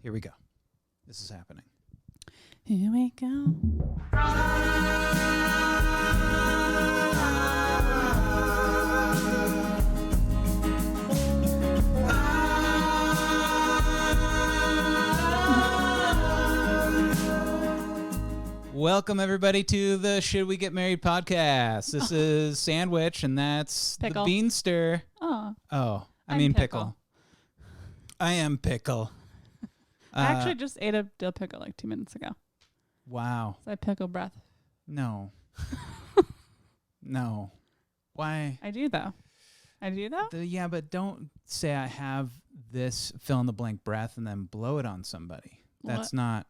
Here we go. This is happening. Here we go. Welcome, everybody, to the Should We Get Married podcast. This is Sandwich, and that's Pickle. the Beanster. Oh, I mean Pickle. I am Pickle. I actually just ate a dill pickle like 2 minutes ago. Wow. So I pickle breath. No. No. Why? I do, though. Yeah, but don't say I have this fill-in-the-blank breath and then blow it on somebody. That's not...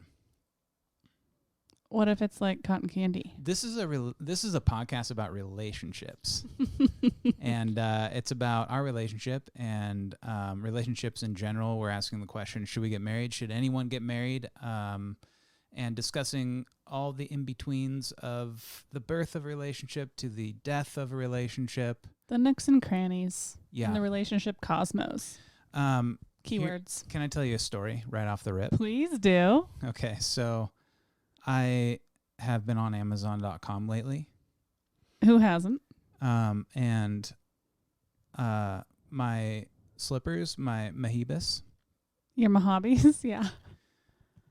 What if it's like cotton candy? This is a podcast about relationships, and it's about our relationship and relationships in general. We're asking the question: should we get married? Should anyone get married? And discussing all the in-betweens of the birth of a relationship to the death of a relationship. The nooks and crannies. Yeah. In the relationship cosmos. Keywords. Can I tell you a story right off the rip? Please do. Okay, so I have been on Amazon.com lately. Who hasn't? And my slippers, my Mahibis. Your Mojabes? Yeah.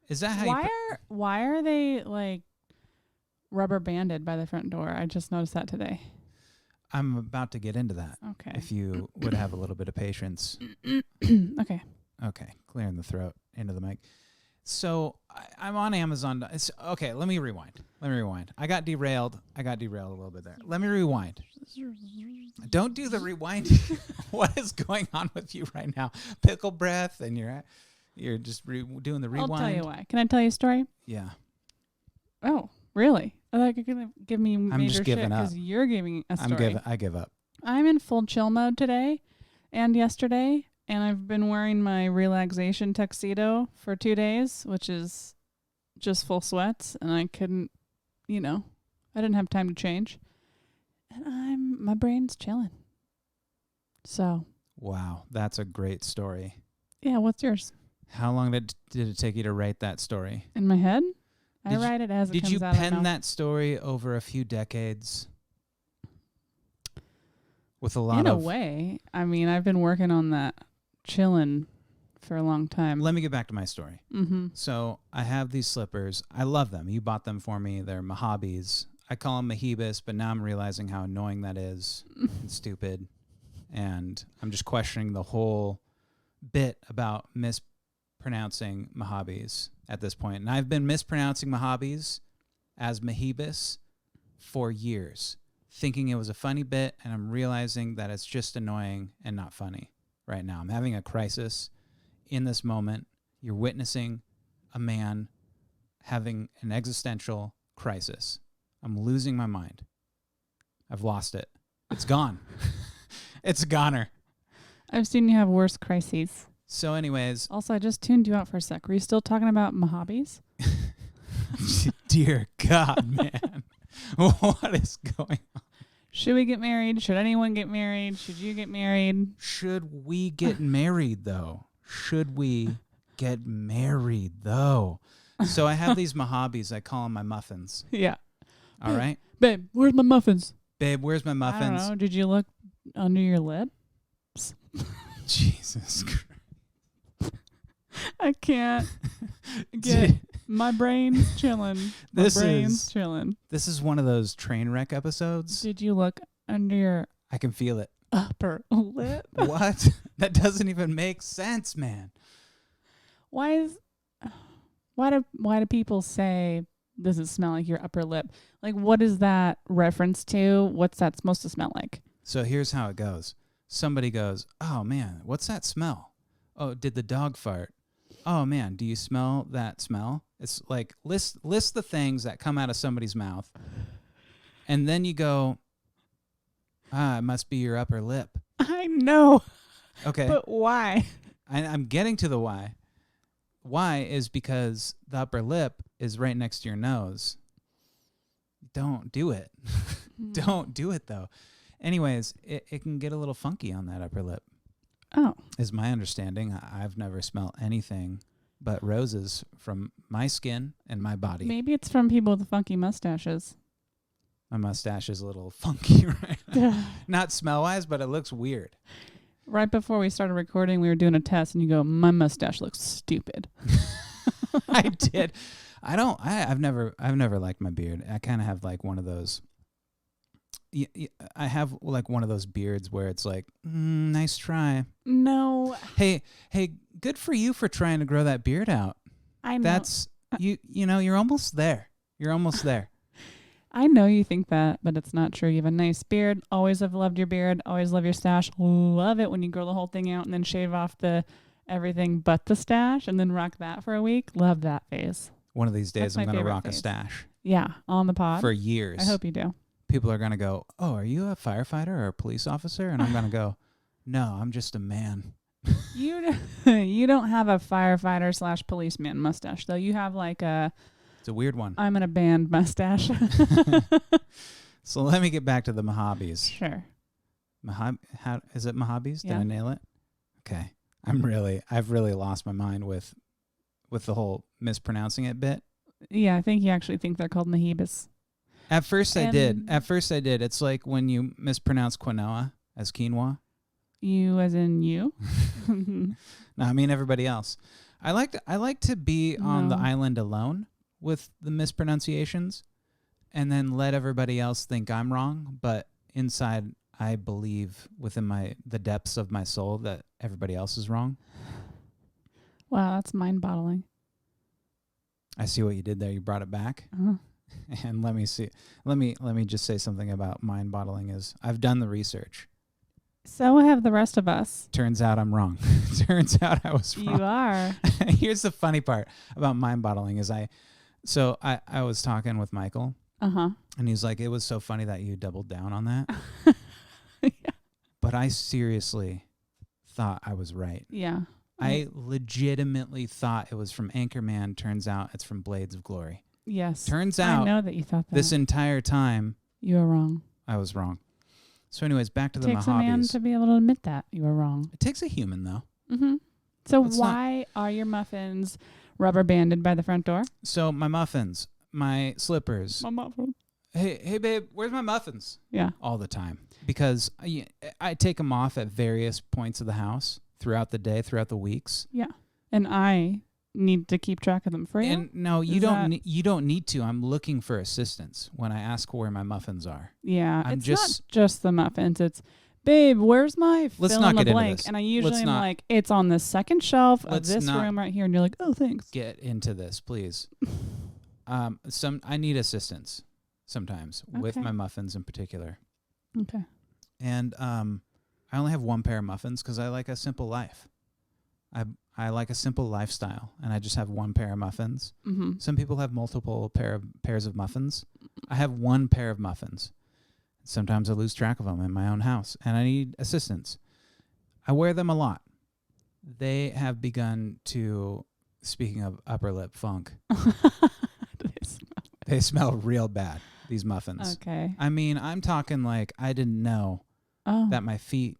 Is that how Why are they like rubber banded by the front door? I just noticed that today. I'm about to get into that. Okay. If you would have a little bit of patience. Okay. Okay. Clearing the throat into the mic. So I'm on Amazon. Okay, let me rewind. I got derailed a little bit there. Let me rewind. Don't do the rewind. What is going on with you right now? Pickle breath, and you're just doing the rewind. I'll tell you why. Can I tell you a story? Yeah. Oh, really? I thought you're going to give me major just giving shit up. because you're giving a story. I give up. I'm in full chill mode today and yesterday. And I've been wearing my relaxation tuxedo for 2 days, which is just full sweats. And I couldn't, I didn't have time to change. And my brain's chilling. So. Wow, that's a great story. Yeah, what's yours? How long did it take you to write that story? In my head? I write it as it comes out. Did you pen that story over a few decades? With a lot In a way. I mean, I've been working on that. Chilling for a long time. Let me get back to my story. Mm-hmm. So I have these slippers. I love them. You bought them for me. They're Mojabes. I call them Mahibis, but now I'm realizing how annoying that is and stupid. And I'm just questioning the whole bit about mispronouncing Mojabes at this point. And I've been mispronouncing Mojabes as Mahibis for years, thinking it was a funny bit, and I'm realizing that it's just annoying and not funny. Right now, I'm having a crisis in this moment. You're witnessing a man having an existential crisis. I'm losing my mind. I've lost it. It's gone. It's a goner. I've seen you have worse crises. So anyways. Also, I just tuned you out for a sec. Were you still talking about Mojabes? Dear God, man. What is going on? Should we get married? Should anyone get married? Should you get married? Should we get married, though? Should we get married, though? So I have these Mojabes. I call them my muffins. Yeah. All right? Babe, where's my muffins? Babe, where's my muffins? I don't know. Did you look under your lips? Jesus Christ. I can't get... My brain's chilling. This is one of those train wreck episodes. Did you look under your... I can feel it. Upper lip? What? That doesn't even make sense, man. Why do people say, does it smell like your upper lip? Like, what is that reference to? What's that supposed to smell like? So here's how it goes. Somebody goes, oh, man, what's that smell? Oh, did the dog fart? Oh, man, do you smell that smell? It's like list the things that come out of somebody's mouth. And then you go, it must be your upper lip. I know. Okay. But why? I'm getting to the why. Why is because the upper lip is right next to your nose. Don't do it. Don't do it, though. Anyways, it can get a little funky on that upper lip. Oh. Is my understanding. I've never smelled anything but roses from my skin and my body. Maybe it's from people with funky mustaches. My mustache is a little funky right now. Not smell-wise, but it looks weird. Right before we started recording, we were doing a test, and you go, "My mustache looks stupid." I did. I've never liked my beard. I kind of have like one of those. I have like one of those beards where it's like, nice try. No. Hey, good for you for trying to grow that beard out. I know. That's you know, you're almost there. You're almost there. I know you think that, but it's not true. You have a nice beard. Always have loved your beard. Always love your stash. Love it when you grow the whole thing out and then shave off the everything but the stash and then rock that for a week. Love that phase. One of these days, That's I'm my going to favorite rock a phase. stash. Yeah, on the pod. For years. I hope you do. People are going to go, "Oh, are you a firefighter or a police officer?" And I'm going to go, "No, I'm just a man." You don't have a firefighter / policeman mustache, though. You have like It's a weird one. I'm in a band mustache. So let me get back to the Mojabes. Sure. How is it Mojabes? Did Yeah. I nail it? Okay. I've really lost my mind with the whole mispronouncing it bit. Yeah, I think you actually think they're called Mahibas. At first I did. And- It's like when you mispronounce quinoa as quinoa. You as in you? No, I mean everybody else. I like to be on the No. island alone with the mispronunciations and then let everybody else think I'm wrong, but inside I believe within the depths of my soul that everybody else is wrong. Wow, that's mind-boggling. I see what you did there. You brought it back. Uh-huh. And let me see. Let me just say something about mind-boggling is I've done the research. So have the rest of us. Turns out I'm wrong. Turns out I was wrong. You are. Here's the funny part about mind-boggling is I was talking with Michael. Uh-huh. And he's like, "It was so funny that you doubled down on that." Yeah. But I seriously thought I was right. Yeah. I legitimately thought it was from Anchorman. Turns out it's from Blades of Glory. Yes. Turns I out know that you thought that. this entire time You were wrong. I was wrong. So anyways, back to It the takes a man Mojabes. to be able to admit that you were wrong. It takes a human, though. Mm-hmm. So Let's why are your muffins rubber banded by the front door? So my muffins, my slippers. My muffin. Hey, babe, where's my muffins? Yeah. All the time. Because I take them off at various points of the house throughout the day, throughout the weeks. Yeah. And I need to keep track of them for you. And no, you Is don't. that- You don't need to. I'm looking for assistance when I ask where my muffins are. Yeah. I'm It's just- not just the muffins. It's, babe, where's my Let's fill not in the get into blank? this. And I usually Let's am not- like, it's on the second shelf of Let's this not room right here. And you're like, oh, thanks. Get into this, please. I need assistance sometimes with Okay. my muffins in particular. Okay. And I only have one pair of muffins because I like a simple life. I like a simple lifestyle, and I just have one pair of muffins. Mm-hmm. Some people have multiple pairs of muffins. I have one pair of muffins. Sometimes I lose track of them in my own house, and I need assistance. I wear them a lot. They have begun to, speaking of upper lip funk, they smell real bad, these muffins. Okay. I mean, I'm talking like I didn't know Oh. that my feet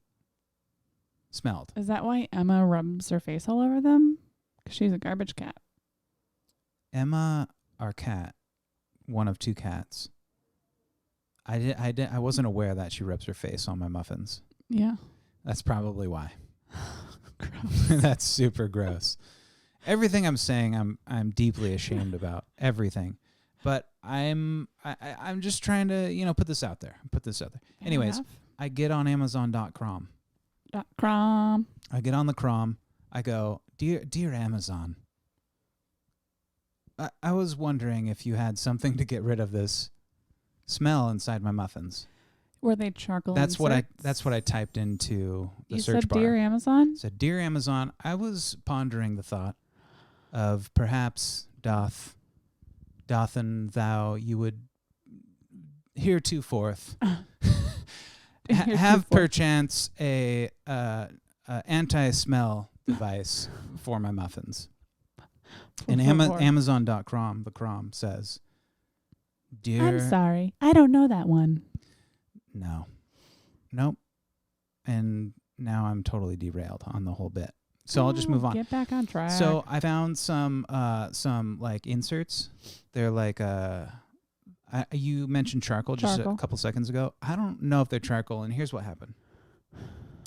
smelled. Is that why Emma rubs her face all over them? 'Cause she's a garbage cat. Emma, our cat, one of two cats. I wasn't aware that she rubs her face on my muffins. Yeah. That's probably why. Gross. That's super gross. Everything I'm saying, I'm deeply ashamed about everything, but I'm just trying to put this out there. Anyways, Fair I get on Amazon.com. enough. I get on the Crom. I go, dear Amazon. I was wondering if you had something to get rid of this smell inside my muffins. Were they charcoal? That's what inserts? I typed into the You search said, bar. "Dear Amazon." Said, "Dear Amazon, I was pondering the thought of perhaps doth thou you would heretoforth have perchance a anti-smell device for my muffins." And Amazon.com, the Crom says, "Dear..." I'm sorry, I don't know that one. No. Nope. And now I'm totally derailed on the whole bit. So I'll just move on. Get back on track. So I found some like inserts. They're like you mentioned charcoal just a couple seconds ago. I don't know if they're charcoal, and here's what happened.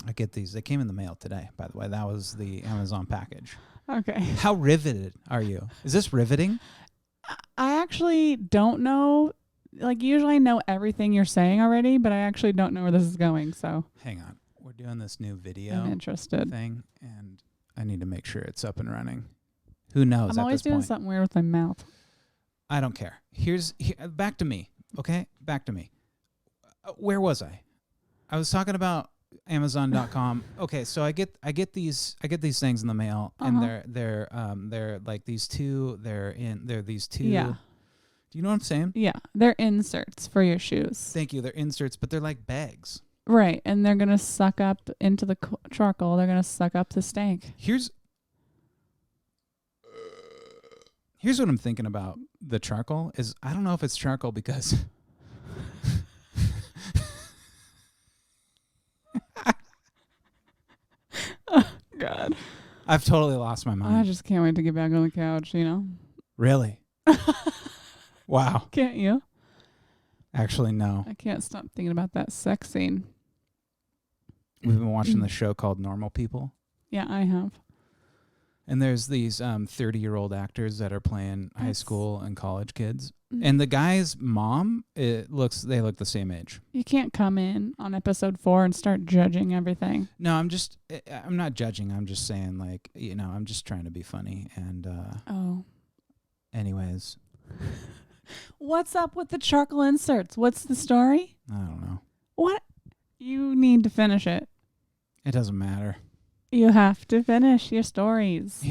I get these. They came in the mail today, by the way. That was the Amazon package. Okay. How riveted are you? Is this riveting? I actually don't know. Like, usually I know everything you're saying already, but I actually don't know where this is going. So hang on. We're doing this new video I'm interested. thing, and I need to make sure it's up and running. Who knows? I'm always doing something weird with my mouth. I don't care. Back to me. Okay, back to me. Where was I? I was talking about Amazon.com. Okay, so I get these things in the mail, and they're like these two. They're these two. Yeah. Do you know what I'm saying? Yeah, they're inserts for your shoes. Thank you. They're inserts, but they're like bags. Right, and they're gonna suck up into the charcoal. They're gonna suck up the stank. Here's what I'm thinking about the charcoal is I don't know if it's charcoal because oh, God. I've totally lost my mind. I just can't wait to get back on the couch, Really? Wow. Can't you? Actually, no. I can't stop thinking about that sex scene. We've been watching the show called Normal People. Yeah, I have. And there's these 30-year-old actors that are playing high school and college kids. Mm-hmm. And the guy's mom, they look the same age. You can't come in on episode 4 and start judging everything. No, I'm not judging. I'm just saying, like, I'm just trying to be funny. And anyways. What's up with the charcoal inserts? What's the story? I don't know. What? You need to finish it. It doesn't matter. You have to finish your stories.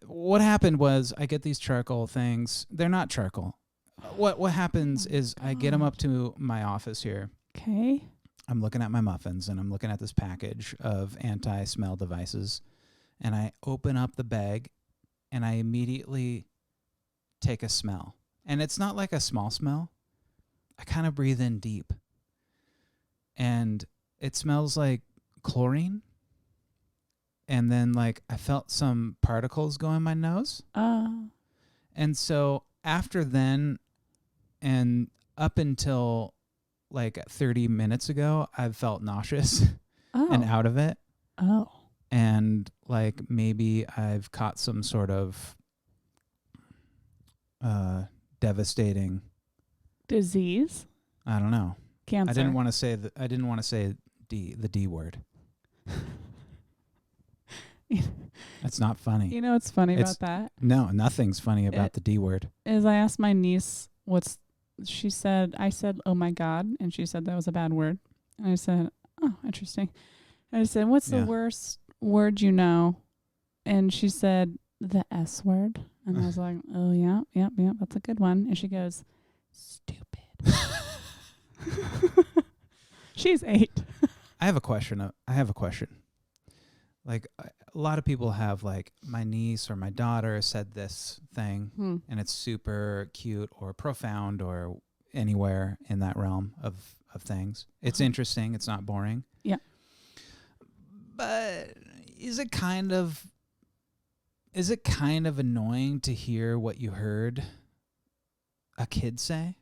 What happened was I get these charcoal things. They're not charcoal. What happens is I get them up to my office here. Okay. I'm looking at my muffins, and I'm looking at this package of anti-smell devices, and I open up the bag, and I immediately take a smell. And it's not like a small smell. I kind of breathe in deep. And it smells like chlorine. And then, like, I felt some particles go in my nose. Oh. And so after then, and up until like 30 minutes ago, I've felt nauseous and out of it. Oh. And like maybe I've caught some sort of devastating disease. I don't know. Cancer. I didn't want to say the D word. That's not funny. You know what's funny about that? No, nothing's funny about the D word. Is I asked my niece she said, I said, "Oh my God," and she said that was a bad word. And I said, "Oh, interesting." And I said, "What's the worst word you know?" And she said, "The S word." And I was like, "Oh yeah, yep, that's a good one." And she goes, "Stupid." She's 8. I have a question. Like a lot of people have, like, my niece or my daughter said this thing, and it's super cute or profound or anywhere in that realm of things. It's interesting. It's not boring. Yeah. But is it kind of annoying to hear what you heard a kid say?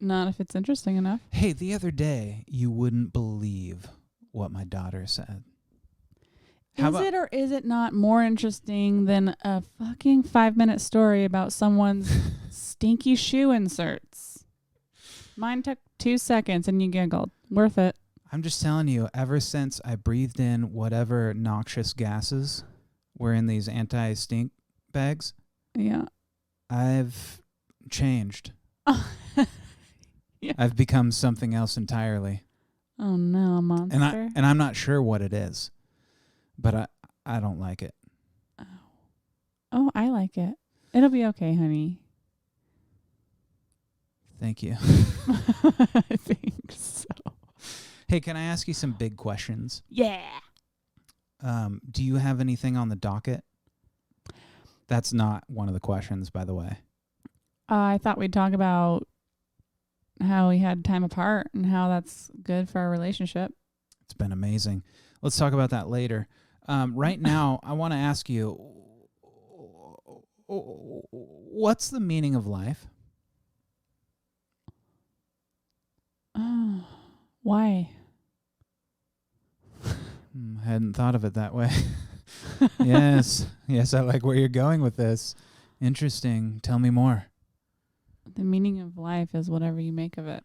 Not if it's interesting enough. Hey, the other day, you wouldn't believe what my daughter said. Is it or is it not more interesting than a fucking 5-minute story about someone's stinky shoe inserts? Mine took 2 seconds and you giggled. Worth it. I'm just telling you, ever since I breathed in whatever noxious gases were in these anti-stink bags, yeah, I've changed. Yeah. I've become something else entirely. Oh no, a monster. And I'm not sure what it is, but I don't like it. Oh, I like it. It'll be okay, honey. Thank you. I think so. Hey, can I ask you some big questions? Yeah. Do you have anything on the docket? That's not one of the questions, by the way. I thought we'd talk about how we had time apart and how that's good for our relationship. It's been amazing. Let's talk about that later. Right now, I want to ask you, what's the meaning of life? Why? I hadn't thought of it that way. Yes, I like where you're going with this. Interesting. Tell me more. The meaning of life is whatever you make of it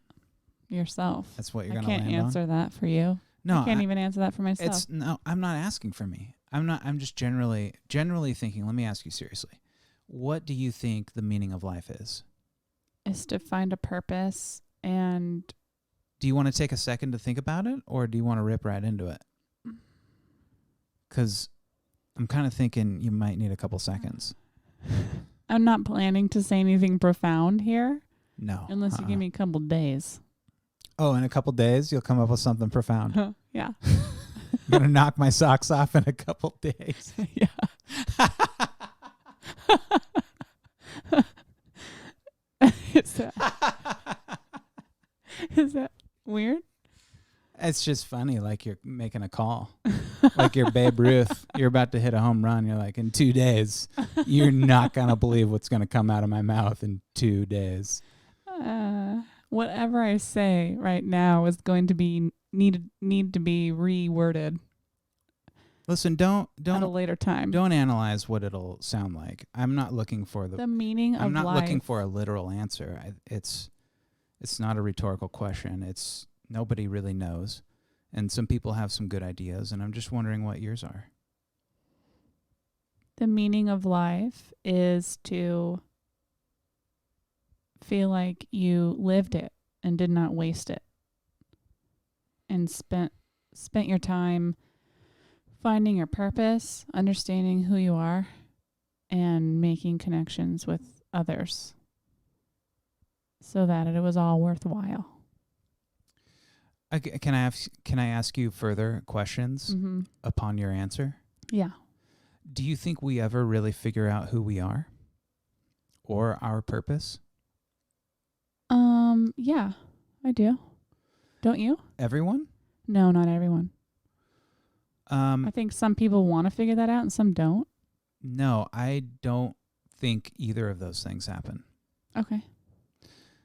yourself. That's what you're I going to land on? can't answer that for you. No, I can't even answer that for myself. I'm not asking for me. I'm just generally thinking, let me ask you seriously. What do you think the meaning of life is? Is to find a purpose. And do you want to take a second to think about it, or do you want to rip right into it? Because I'm kind of thinking you might need a couple seconds. I'm not planning to say anything profound here. No. Unless you give me a couple days. Oh, in a couple days, you'll come up with something profound. Yeah. I'm going to knock my socks off in a couple days. Yeah. Is that weird? It's just funny, like you're making a call. Like you're Babe Ruth. You're about to hit a home run. You're like, in 2 days, you're not going to believe what's going to come out of my mouth in 2 days. Whatever I say right now is going to be need to be reworded. Listen, don't at a later time. Don't analyze what it'll sound like. I'm not looking for the meaning of life. I'm not looking for a literal answer. It's not a rhetorical question. It's nobody really knows, and some people have some good ideas, and I'm just wondering what yours are. The meaning of life is to feel like you lived it and did not waste it, and spent your time finding your purpose, understanding who you are, and making connections with others so that it was all worthwhile. Can I ask you further questions upon your answer? Yeah. Do you think we ever really figure out who we are or our purpose? Yeah, I do. Don't you? Everyone? No, not everyone. I think some people want to figure that out and some don't. No, I don't think either of those things happen. Okay.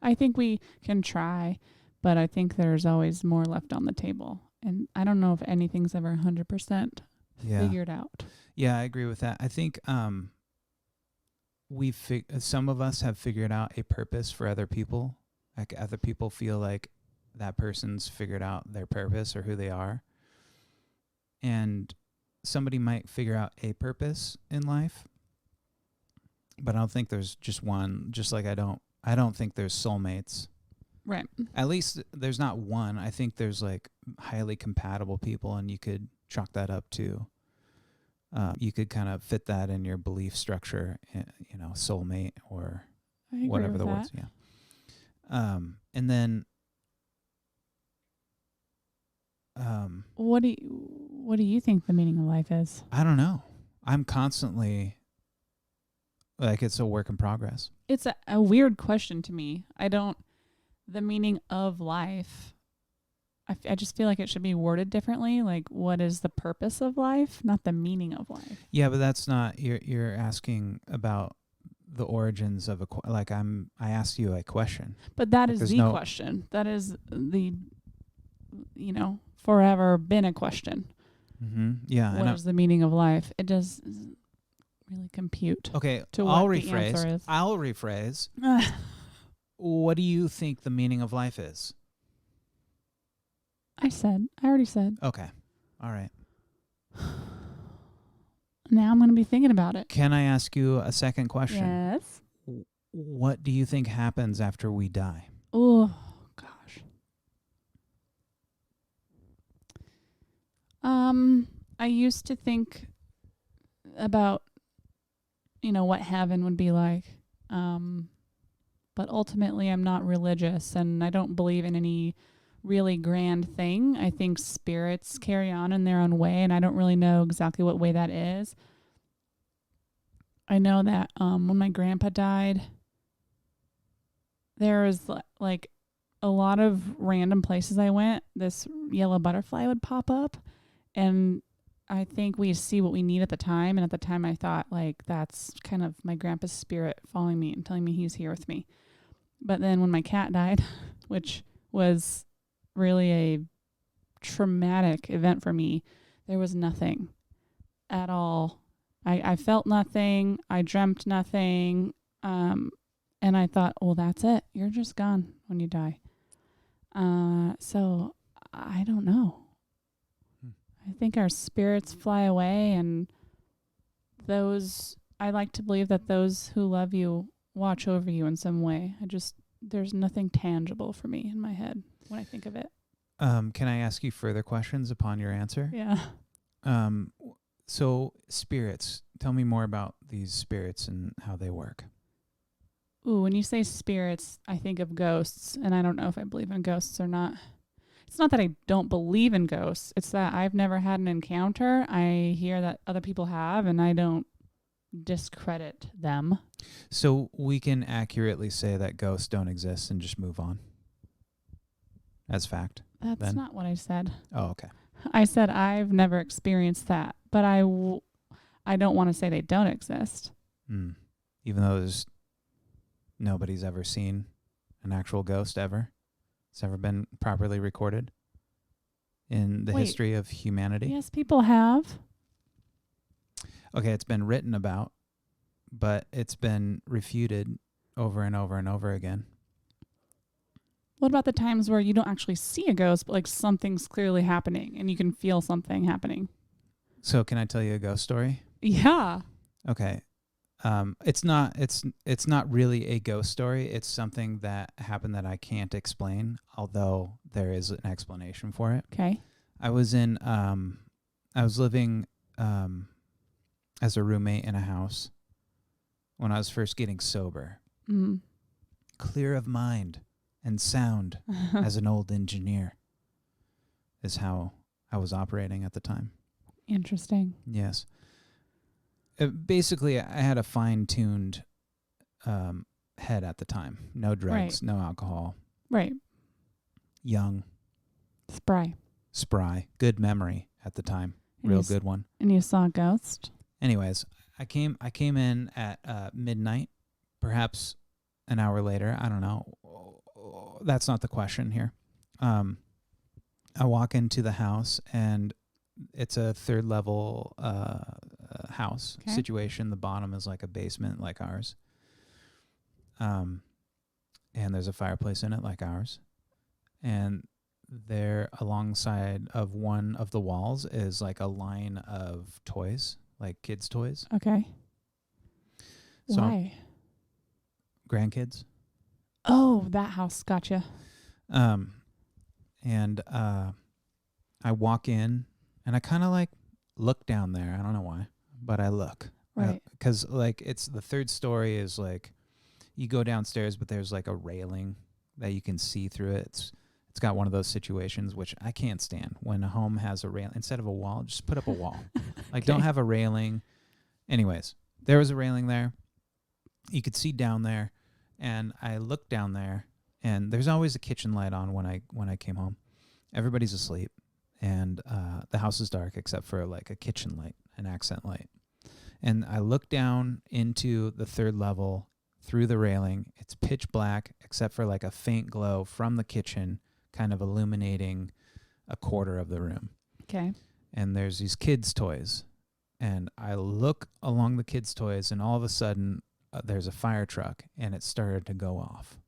I think we can try, but I think there's always more left on the table. And I don't know if anything's ever 100% figured out. Yeah, I agree with that. I think some of us have figured out a purpose for other people. Like other people feel like that person's figured out their purpose or who they are. And somebody might figure out a purpose in life, but I don't think there's just one. Just like I don't think there's soulmates. Right. At least there's not one. I think there's like highly compatible people, and you could chalk that up to. You could kind of fit that in your belief structure, soulmate or whatever the words. Yeah. And then. What do you think the meaning of life is? I don't know. I'm constantly it's a work in progress. It's a weird question to me. The meaning of life, I just feel like it should be worded differently. Like, what is the purpose of life, not the meaning of life? Yeah, but that's not, you're asking about the origins of I asked you a question. But that is the question. That is the, forever been a question. Mm-hmm. Yeah. What is the meaning of life? It doesn't really compute. Okay, I'll rephrase. I'll rephrase. What do you think the meaning of life is? I already said. Okay. All right. Now I'm going to be thinking about it. Can I ask you a second question? Yes. What do you think happens after we die? Oh, gosh. I used to think about, what heaven would be like. But ultimately I'm not religious and I don't believe in any really grand thing. I think spirits carry on in their own way, and I don't really know exactly what way that is. I know that when my grandpa died, there was a lot of random places I went, this yellow butterfly would pop up, and I think we see what we need at the time. And at the time I thought, like, that's kind of my grandpa's spirit following me and telling me he's here with me. But then when my cat died, which was really a traumatic event for me, there was nothing at all. I felt nothing. I dreamt nothing. And I thought, well, that's it. You're just gone when you die. So I don't know. I think our spirits fly away, and I like to believe that those who love you watch over you in some way. There's nothing tangible for me in my head when I think of it. Can I ask you further questions upon your answer? Yeah. So spirits, tell me more about these spirits and how they work. Ooh, when you say spirits, I think of ghosts, and I don't know if I believe in ghosts or not. It's not that I don't believe in ghosts. It's that I've never had an encounter. I hear that other people have, and I don't discredit them. So we can accurately say that ghosts don't exist and just move on as fact. That's not what I said. Oh, okay. I said I've never experienced that, but I don't want to say they don't exist. Even though nobody's ever seen an actual ghost ever. It's ever been properly recorded in the history of humanity. Yes, people have. Okay, it's been written about, but it's been refuted over and over and over again. What about the times where you don't actually see a ghost, but like something's clearly happening and you can feel something happening? So can I tell you a ghost story? Yeah. Okay. It's not really a ghost story. It's something that happened that I can't explain, although there is an explanation for it. Okay. I was living as a roommate in a house when I was first getting sober. Mm. Clear of mind and sound as an old engineer is how I was operating at the time. Interesting. Yes. Basically, I had a fine-tuned head at the time. No drugs, no alcohol. Right. Young. Spry. Good memory at the time. Real good one. And you saw a ghost? Anyways, I came in at midnight, perhaps an hour later. I don't know. That's not the question here. I walk into the house, and it's a third level house situation. The bottom is like a basement like ours. And there's a fireplace in it like ours. And there alongside of one of the walls is like a line of toys, like kids' toys. Okay. So why? Grandkids. Oh, that house. Gotcha. And I walk in, and I kind of like look down there. I don't know why, but I look. Right. Because like it's the third story is like you go downstairs, but there's like a railing that you can see through it. It's got one of those situations which I can't stand. When a home has a railing, instead of a wall, just put up a wall. Like don't have a railing. Anyways, there was a railing there. You could see down there, and I looked down there, and there's always a kitchen light on when I came home. Everybody's asleep, and the house is dark except for like a kitchen light, an accent light. And I look down into the third level through the railing. It's pitch black except for like a faint glow from the kitchen kind of illuminating a quarter of the room. Okay. And there's these kids' toys. And I look along the kids' toys, and all of a sudden there's a fire truck, and it started to go off.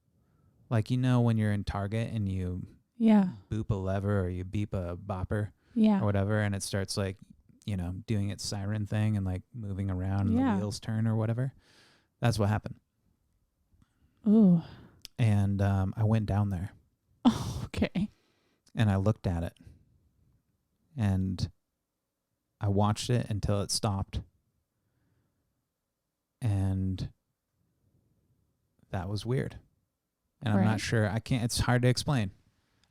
Like, you know, when you're in Target and you boop a lever or you beep a bopper or whatever, and it starts like, you know, doing its siren thing and like moving around and the wheels turn or whatever. That's what happened. Ooh. And I went down there. Oh, okay. And I looked at it. And I watched it until it stopped. And that was weird. And I'm not sure. It's hard to explain.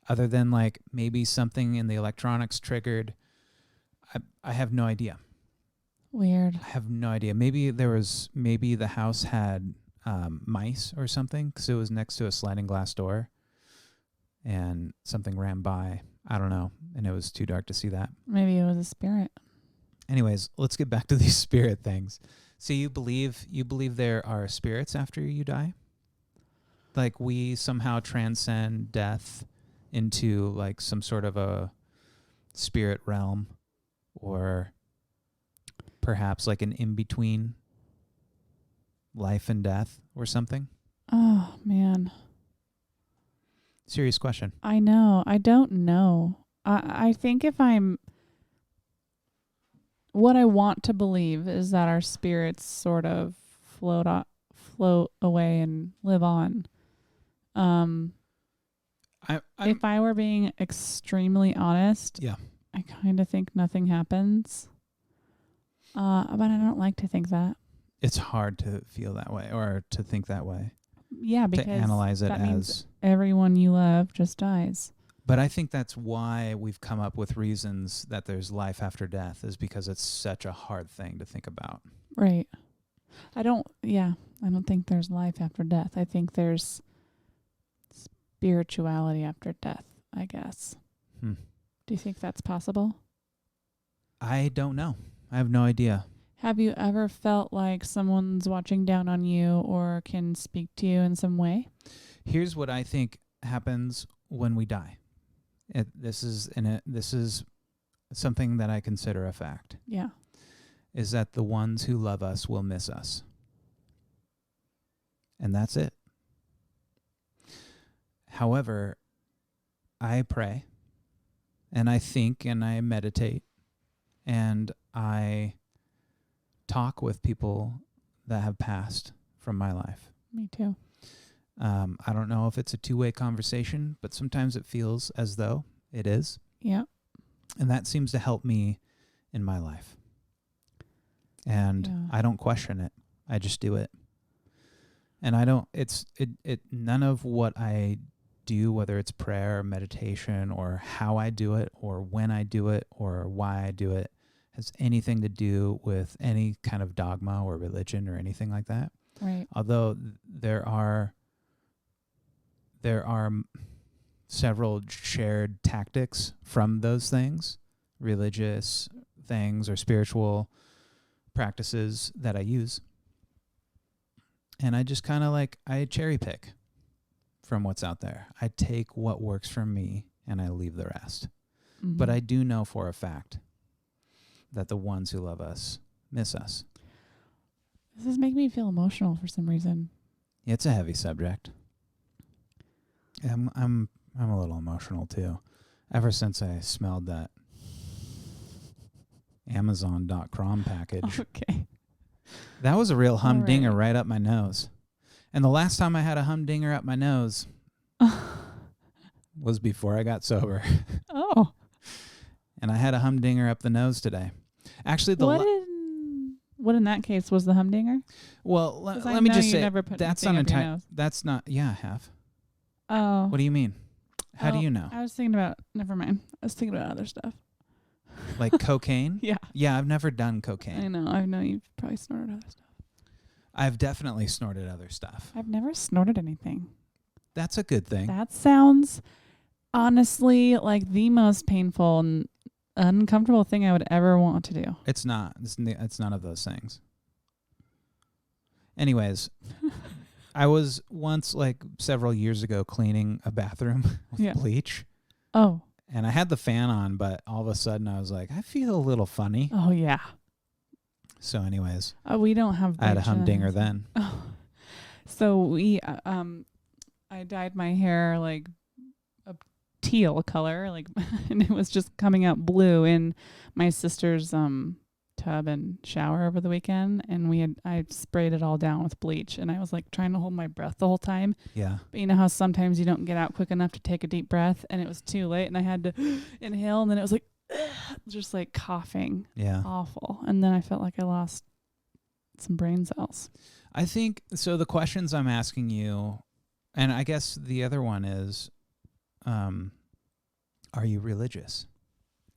Other than like maybe something in the electronics triggered. I have no idea. Weird. I have no idea. Maybe the house had mice or something because it was next to a sliding glass door. and something ran by. I don't know. And it was too dark to see that. Maybe it was a spirit. Anyways, let's get back to these spirit things. So you believe there are spirits after you die? Like we somehow transcend death into like some sort of a spirit realm, or perhaps like an in-between life and death or something? Oh, man. Serious question. I know. I don't know. I think what I want to believe is that our spirits sort of float away and live on. If I were being extremely honest, yeah, I kind of think nothing happens. But I don't like to think that. It's hard to feel that way or to think that way. Yeah, because to analyze it that as means everyone you love just dies. But I think that's why we've come up with reasons that there's life after death, is because it's such a hard thing to think about. Right. I don't think there's life after death. I think there's spirituality after death, I guess. Do you think that's possible? I don't know. I have no idea. Have you ever felt like someone's watching down on you or can speak to you in some way? Here's what I think happens when we die. This is something that I consider a fact. Yeah. Is that the ones who love us will miss us. And that's it. However, I pray and I think and I meditate and I talk with people that have passed from my life. Me too. I don't know if it's a two-way conversation, but sometimes it feels as though it is. Yeah. And that seems to help me in my life. And I don't question it. I just do it. And none of what I do, whether it's prayer or meditation or how I do it or when I do it or why I do it, has anything to do with any kind of dogma or religion or anything like that. Right. Although there are several shared tactics from those things, religious things or spiritual practices that I use. And I just kind of I cherry pick from what's out there. I take what works for me and I leave the rest. Mm-hmm. But I do know for a fact that the ones who love us miss us. This is making me feel emotional for some reason. It's a heavy subject. I'm a little emotional too. Ever since I smelled that Amazon.com package. Okay. That was a real humdinger right up my nose. And the last time I had a humdinger up my nose was before I got sober. Oh. And I had a humdinger up the nose today. Actually, what in that case was the humdinger? Well, let me just say that's not entire. That's not. Yeah, I have. Oh. What do you mean? How do you know? I was thinking about. Never mind. I was thinking about other stuff. Like cocaine? Yeah. Yeah, I've never done cocaine. I know. I know you've probably snorted other stuff. I've definitely snorted other stuff. I've never snorted anything. That's a good thing. That sounds honestly like the most painful and uncomfortable thing I would ever want to do. It's not. It's none of those things. Anyways, I was once several years ago cleaning a bathroom with bleach. Oh. And I had the fan on, but all of a sudden I was like, I feel a little funny. Oh, yeah. So anyways. We don't have bleach. I had a humdinger then. Oh. So I dyed my hair like a teal color, and it was just coming out blue in my sister's tub and shower over the weekend, and I sprayed it all down with bleach, and I was trying to hold my breath the whole time. Yeah. But you know how sometimes you don't get out quick enough to take a deep breath, and it was too late, and I had to inhale, and then it was just coughing. Yeah. Awful. And then I felt like I lost some brain cells. I think so. The questions I'm asking you, and I guess the other one is, are you religious?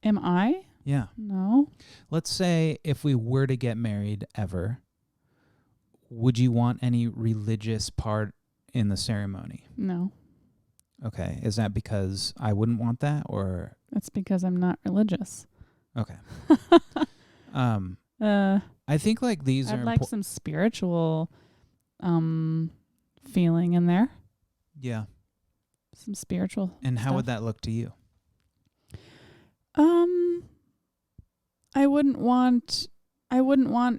Am I? Yeah. No. Let's say if we were to get married ever, would you want any religious part in the ceremony? No. Okay. Is that because I wouldn't want that, or That's because I'm not religious. okay? uh, I think like these I'd are like some spiritual feeling in there. Yeah. Some spiritual. And how stuff. would that look to you? I wouldn't want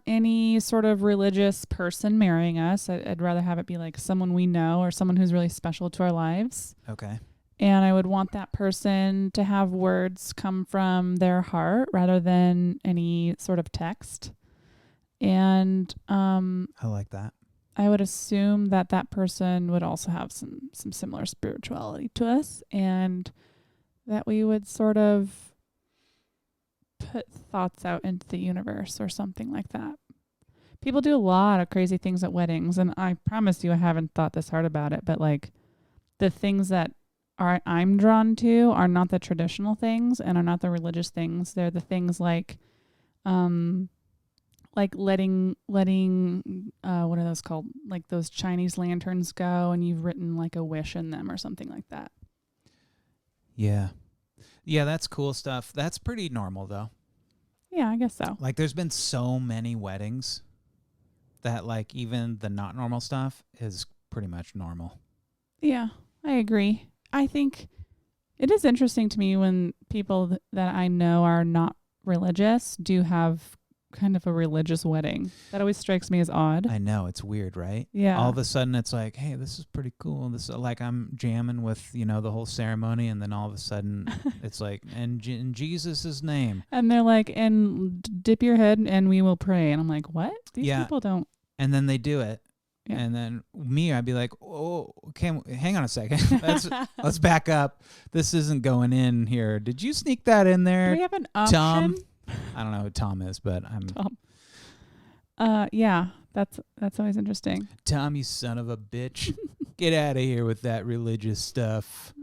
any sort of religious person marrying us. I'd rather have it be like someone we know or someone who's really special to our lives. Okay. And I would want that person to have words come from their heart rather than any sort of text. And I like that. I would assume that that person would also have some similar spirituality to us, and that we would sort of put thoughts out into the universe or something like that. People do a lot of crazy things at weddings, and I promise you I haven't thought this hard about it, but like the things that I'm drawn to are not the traditional things and are not the religious things. They're the things like letting what are those called? Like those Chinese lanterns go, and you've written like a wish in them or something like that. Yeah. Yeah, that's cool stuff. That's pretty normal though. Yeah, I guess so. Like there's been so many weddings that like even the not normal stuff is pretty much normal. Yeah, I agree. I think it is interesting to me when people that I know are not religious do have kind of a religious wedding. That always strikes me as odd. I know, it's weird, right? Yeah. All of a sudden it's like, hey, this is pretty cool. This like I'm jamming with, the whole ceremony, and then all of a sudden it's like, and in Jesus' name. And they're like, and dip your head and we will pray. And I'm like, what? These people don't. And then they do it. Yeah. And then I'd be like, oh, okay, hang on a second. Let's back up. This isn't going in here. Did you sneak that in there? Do we have an option? Tom? I don't know who Tom is, but I'm Tom. Yeah, that's always interesting. Tom, you son of a bitch. Get out of here with that religious stuff.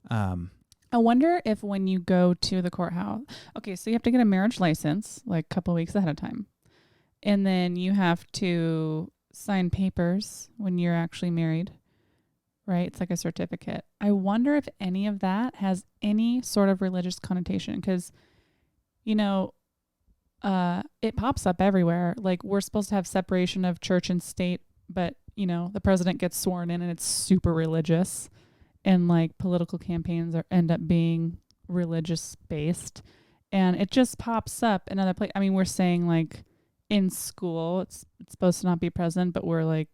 I wonder if when you go to the courthouse, okay, so you have to get a marriage license like a couple weeks ahead of time. And then you have to sign papers when you're actually married, right? It's like a certificate. I wonder if any of that has any sort of religious connotation, because it pops up everywhere. Like we're supposed to have separation of church and state, but the president gets sworn in and it's super religious, and like political campaigns end up being religious based, and it just pops up in other places. I mean, we're saying like in school it's supposed to not be present, but we're like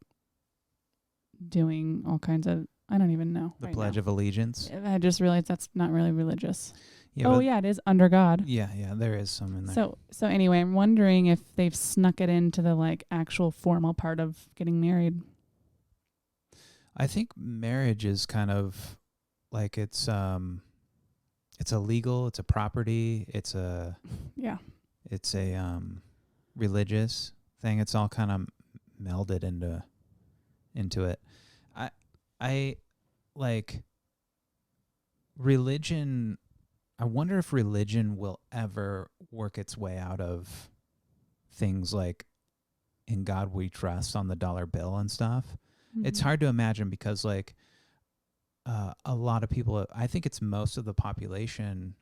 doing all kinds of, I don't even know. The Pledge of Allegiance. I just realized that's not really religious. Yeah, yeah, it is under God. Yeah, there is some in there. So anyway, I'm wondering if they've snuck it into the like actual formal part of getting married. I think marriage is kind of like it's a legal, it's a property, it's a religious thing. It's all kind of melded into it. I like religion. I wonder if religion will ever work its way out of things like "In God We Trust" on the dollar bill and stuff. Mm-hmm. It's hard to imagine because like a lot of people, I think it's most of the population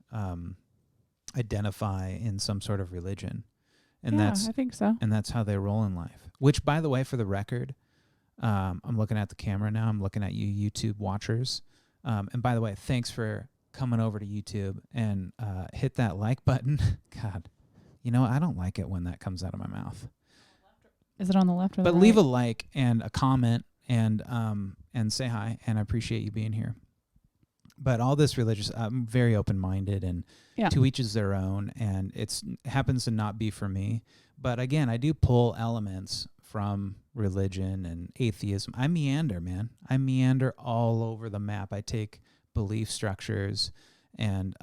identify in some sort of religion. And I think so. And that's how they roll in life. Which, by the way, for the record, I'm looking at the camera now. I'm looking at you YouTube watchers. And by the way, thanks for coming over to YouTube and hit that like button. God, I don't like it when that comes out of my mouth. Is it on the left or the right? But leave a like and a comment and say hi, and I appreciate you being here. But all this religious, I'm very open-minded, and to each is their own, and it happens to not be for me. But again, I do pull elements from religion and atheism. I meander, man. I meander all over the map. I take belief structures and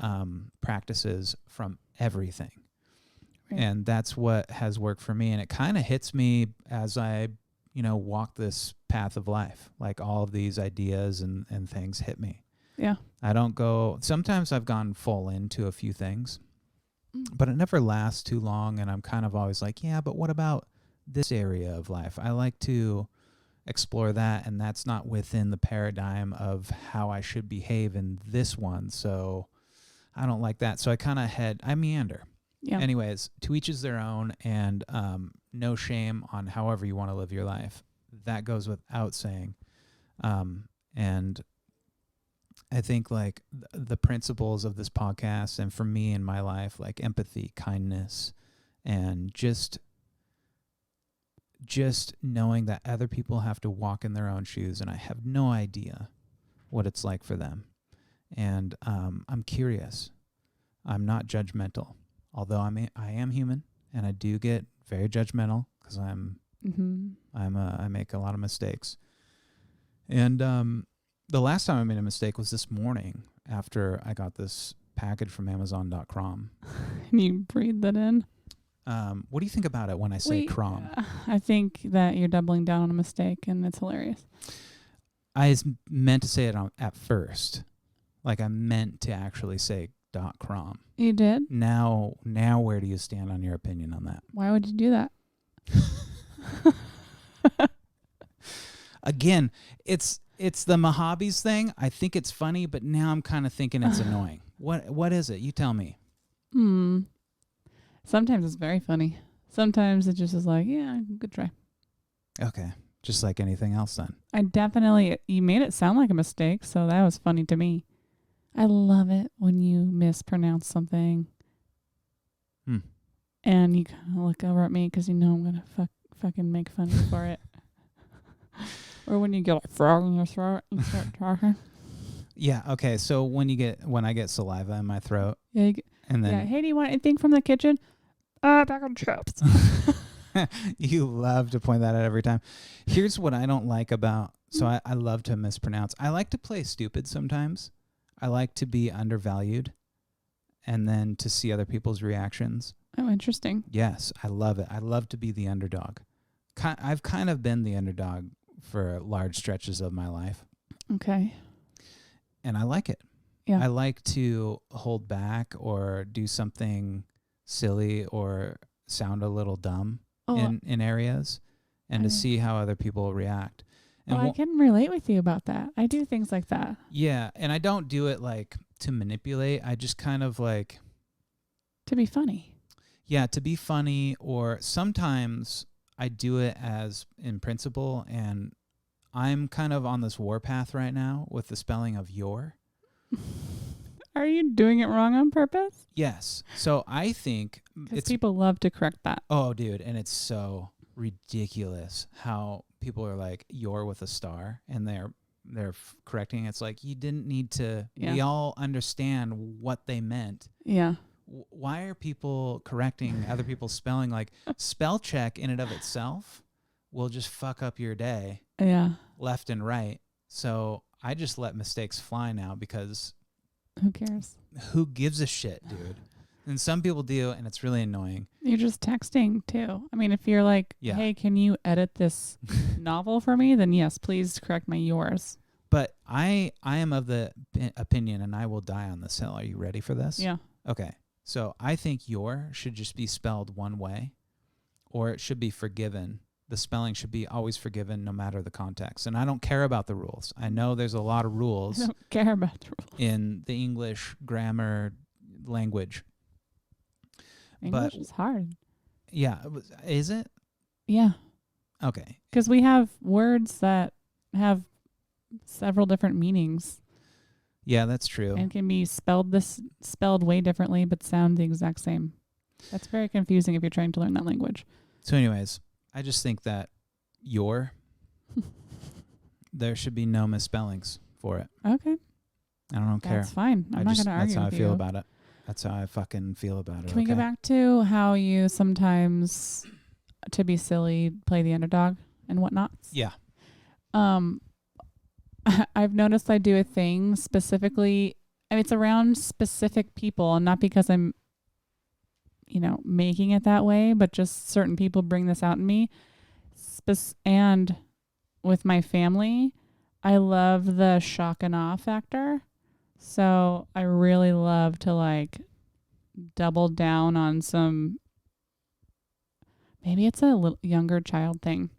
practices from everything. Right. And that's what has worked for me. And it kind of hits me as I, walk this path of life. Like all of these ideas and things hit me. Yeah. I don't go, sometimes I've gone full into a few things, but it never lasts too long. And I'm kind of always like, yeah, but what about this area of life? I like to explore that, and that's not within the paradigm of how I should behave in this one. So I don't like that. So I meander. Yeah. Anyways, to each is their own, and no shame on however you want to live your life. That goes without saying. And I think like the principles of this podcast, and for me in my life, like empathy, kindness, and just knowing that other people have to walk in their own shoes, and I have no idea what it's like for them. And I'm curious. I'm not judgmental, although I am human, and I do get very judgmental because I make a lot of mistakes. And the last time I made a mistake was this morning after I got this package from Amazon.com. And you breathe that in? What do you think about it when I say crom? I think that you're doubling down on a mistake, and it's hilarious. I meant to say it at first. Like I meant to actually say .crom. You did? Now where do you stand on your opinion on that? Why would you do that? Again, it's the Mojabes thing. I think it's funny, but now I'm kind of thinking it's annoying. What is it? You tell me. Sometimes it's very funny. Sometimes it just is like, yeah, good try. Okay. Just like anything else then. You made it sound like a mistake, so that was funny to me. I love it when you mispronounce something. And you kind of look over at me because you know I'm going to fucking make fun of you for it. Or when you get a frog in your throat and start talking. Yeah, okay. So when I get saliva in my throat. Yeah, and then hey, do you want anything from the kitchen? Back on chips. You love to point that out every time. Here's what I don't like about, so I love to mispronounce. I like to play stupid sometimes. I like to be undervalued and then to see other people's reactions. Oh, interesting. Yes, I love it. I love to be the underdog. I've kind of been the underdog for large stretches of my life. Okay. And I like it. Yeah. I like to hold back or do something silly or sound a little dumb in areas, and to see how other people react. And I can relate with you about that. I do things like that. Yeah, and I don't do it like to manipulate. I just kind of like to be funny. Yeah, to be funny, or sometimes I do it as in principle, and I'm kind of on this warpath right now with the spelling of your. Are you doing it wrong on purpose? Yes. So I think because people love to correct that. Oh, dude, and it's so ridiculous how people are like "your" with a star, and they're correcting. It's like you didn't need to. Yeah. We all understand what they meant. Yeah. Why are people correcting other people's spelling? Like spell check in and of itself will just fuck up your day. Yeah. Left and right. So I just let mistakes fly now because who cares? Who gives a shit, dude? And some people do, and it's really annoying. You're just texting too. I mean, if you're like, hey, can you edit this novel for me? Then yes, please correct my yours. But I am of the opinion, and I will die on this hill. Are you ready for this? Yeah. Okay. So I think your should just be spelled one way, or it should be forgiven. The spelling should be always forgiven no matter the context. And I don't care about the rules. I know there's a lot of rules. I don't care about the rules. In the English grammar language. English is hard. Yeah. Is it? Yeah. Okay. Because we have words that have several different meanings. Yeah, that's true. And can be spelled way differently, but sound the exact same. That's very confusing if you're trying to learn that language. So anyways, I just think that there should be no misspellings for it. Okay. I don't care. That's fine. I'm not going to argue with you. That's how I feel about it. That's how I fucking feel about it. Can we go back to how you sometimes, to be silly, play the underdog and whatnot? Yeah. I've noticed I do a thing specifically, and it's around specific people, and not because I'm, making it that way, but just certain people bring this out in me. And with my family, I love the shock and awe factor. So I really love to double down on some, maybe it's a little younger child thing.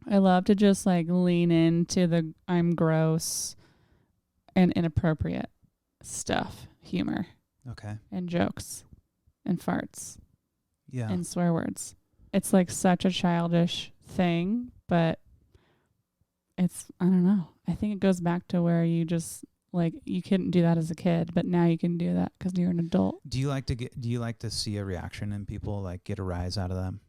I love to just like lean into the I'm gross and inappropriate stuff, humor Okay. and jokes and farts Yeah. and swear words. It's like such a childish thing, but it's, I don't know. I think it goes back to where you just like, you couldn't do that as a kid, but now you can do that because you're an adult. Do you like to see a reaction in people, like get a rise out of them?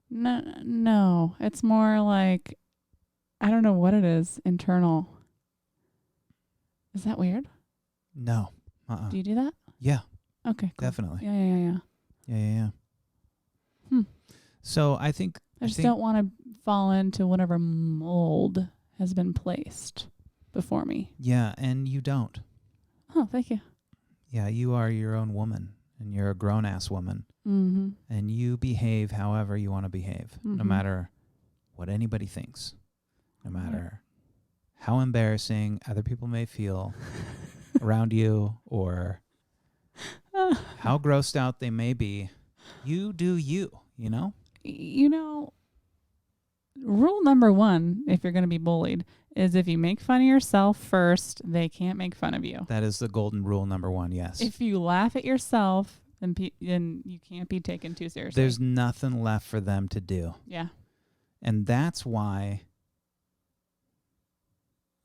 No, it's more like, I don't know what it is, internal. Is that weird? No. Do you do that? Yeah, Okay, cool. definitely. Yeah. Yeah. So I think I just don't want to fall into whatever mold has been placed before me. Yeah, and you don't. Oh, thank you. Yeah, you are your own woman, and you're a grown-ass woman, Mm-hmm. and you behave however you want to behave, no Mhm. matter what anybody thinks, no matter how embarrassing other people may feel around you or how grossed out they may be. You do you, you know? You know, rule number 1, if you're going to be bullied, is if you make fun of yourself first, they can't make fun of you. That is the golden rule number 1, yes. If you laugh at yourself, then you can't be taken too seriously. There's nothing left for them to do. Yeah. And that's why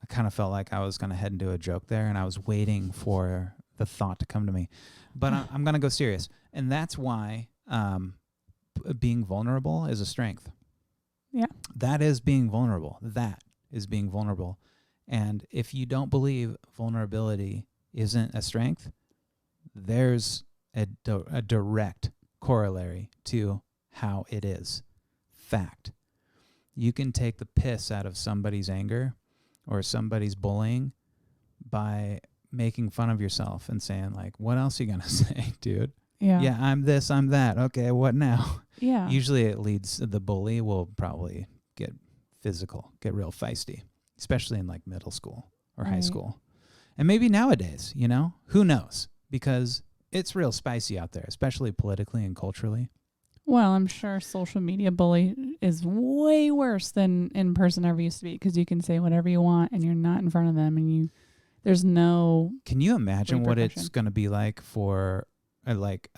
I kind of felt like I was going to head into a joke there, and I was waiting for the thought to come to me. But I'm going to go serious. And that's why being vulnerable is a strength. Yeah. That is being vulnerable. That is being vulnerable. And if you don't believe vulnerability isn't a strength, there's a direct corollary to how it is. Fact. You can take the piss out of somebody's anger or somebody's bullying by making fun of yourself and saying, like, what else are you going to say, dude? Yeah, I'm this, I'm that. Okay, what now? Yeah. Usually it leads, the bully will probably get physical, get real feisty, especially in like middle school or high school. And maybe nowadays, you know, who knows? Because it's real spicy out there, especially politically and culturally. Well, I'm sure social media bully is way worse than in person ever used to be, because you can say whatever you want and you're not in front of them, and there's no. Can you imagine what it's going to be like for like